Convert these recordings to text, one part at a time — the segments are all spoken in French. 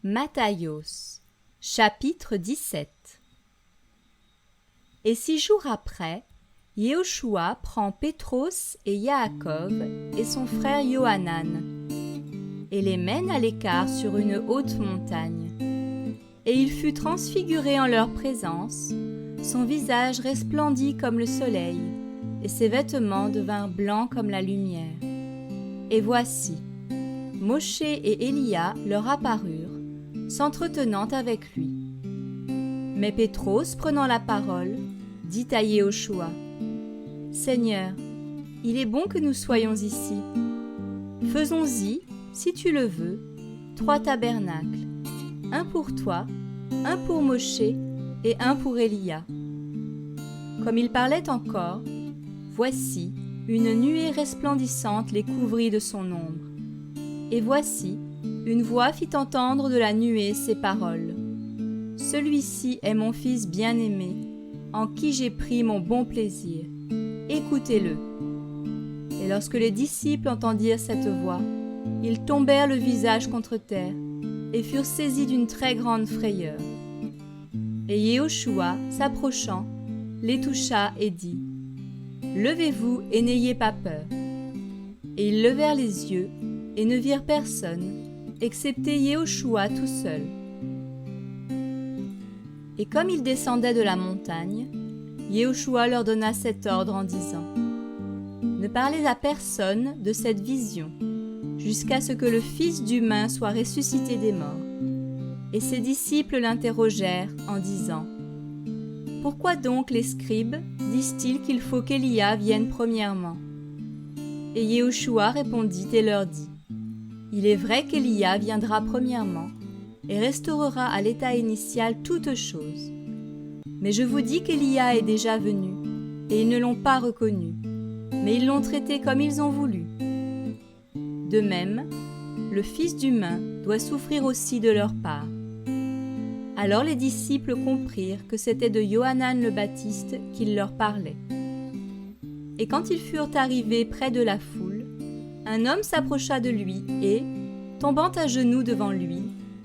Matthios, chapitre 17. Et 6 jours après, Yehoshua prend Pétros et Yaakov et son frère Yohanan, et les mène à l'écart sur une haute montagne. Et il fut transfiguré en leur présence, son visage resplendit comme le soleil, et ses vêtements devinrent blancs comme la lumière. Et voici, Moshe et Élia leur apparurent, s'entretenant avec lui. Mais Pétros, prenant la parole, dit à Yehoshua : « Seigneur, il est bon que nous soyons ici. Faisons-y, si tu le veux, 3 tabernacles, un pour toi, un pour Moshe et un pour Élia. » Comme il parlait encore, voici, une nuée resplendissante les couvrit de son ombre. Et voici, une voix fit entendre de la nuée ces paroles : « Celui-ci est mon fils bien-aimé, en qui j'ai pris mon bon plaisir. Écoutez-le. » Et lorsque les disciples entendirent cette voix, ils tombèrent le visage contre terre et furent saisis d'une très grande frayeur. Et Yehoshua, s'approchant, les toucha et dit : « Levez-vous et n'ayez pas peur. » Et ils levèrent les yeux et ne virent personne, excepté Yehoshua tout seul. Et comme ils descendaient de la montagne, Yehoshua leur donna cet ordre en disant : « Ne parlez à personne de cette vision, jusqu'à ce que le Fils d'humain soit ressuscité des morts. » Et ses disciples l'interrogèrent en disant : « Pourquoi donc les scribes disent-ils qu'il faut qu'Élia vienne premièrement ?» Et Yehoshua répondit et leur dit : « Il est vrai qu'Élia viendra premièrement et restaurera à l'état initial toutes choses. Mais je vous dis qu'Élia est déjà venu, et ils ne l'ont pas reconnu, mais ils l'ont traité comme ils ont voulu. De même, le Fils d'humain doit souffrir aussi de leur part. » Alors les disciples comprirent que c'était de Yohanan le Baptiste qu'il leur parlait. Et quand ils furent arrivés près de la foule, un homme s'approcha de lui et, tombant à genoux devant lui,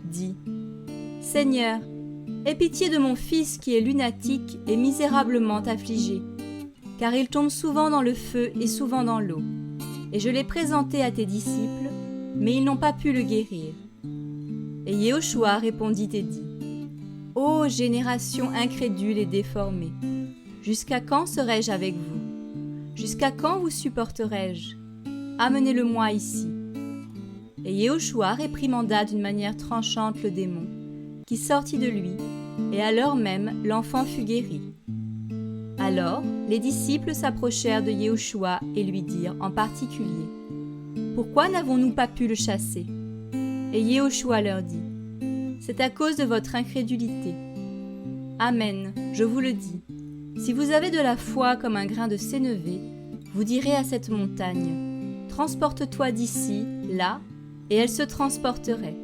dit : « Seigneur, aie pitié de mon fils qui est lunatique et misérablement affligé, car il tombe souvent dans le feu et souvent dans l'eau. Et je l'ai présenté à tes disciples, mais ils n'ont pas pu le guérir. » Et Yehoshua répondit et dit : « Ô génération incrédule et déformée, jusqu'à quand serai-je avec vous? Jusqu'à quand vous supporterai-je? Amenez-le-moi ici. » Et Yehoshua réprimanda d'une manière tranchante le démon, qui sortit de lui, et à l'heure même l'enfant fut guéri. Alors les disciples s'approchèrent de Yehoshua et lui dirent en particulier : « Pourquoi n'avons-nous pas pu le chasser ?» Et Yehoshua leur dit : « C'est à cause de votre incrédulité. Amen, je vous le dis, si vous avez de la foi comme un grain de sénévé, vous direz à cette montagne : transporte-toi d'ici, là, et elle se transporterait,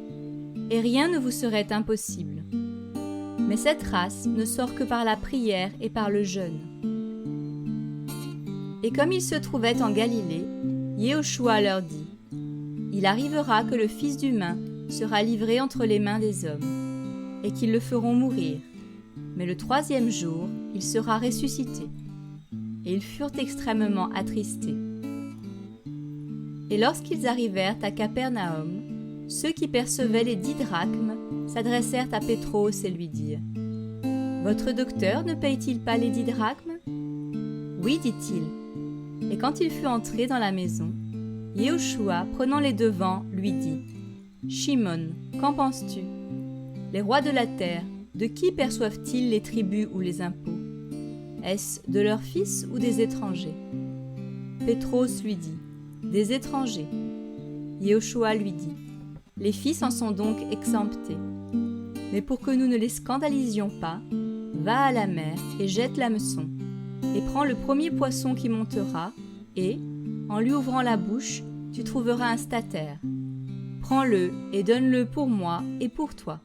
et rien ne vous serait impossible. Mais cette race ne sort que par la prière et par le jeûne. » Et comme ils se trouvaient en Galilée, Yehoshua leur dit : « Il arrivera que le Fils d'humain sera livré entre les mains des hommes, et qu'ils le feront mourir, mais le 3e jour, il sera ressuscité. » Et ils furent extrêmement attristés. Et lorsqu'ils arrivèrent à Capernaum, ceux qui percevaient les 10 drachmes s'adressèrent à Pétros et lui dirent : « Votre docteur ne paye-t-il pas les 10 drachmes ? » « Oui, dit-il. » Et quand il fut entré dans la maison, Yehoshua, prenant les devants, lui dit : « Shimon, qu'en penses-tu ? Les rois de la terre, de qui perçoivent-ils les tributs ou les impôts ? Est-ce de leurs fils ou des étrangers ? » Pétros lui dit : « Des étrangers. » Yehoshua lui dit : « Les fils en sont donc exemptés. Mais pour que nous ne les scandalisions pas, va à la mer et jette l'hameçon, et prends le premier poisson qui montera, et, en lui ouvrant la bouche, tu trouveras un statère. Prends-le et donne-le pour moi et pour toi. »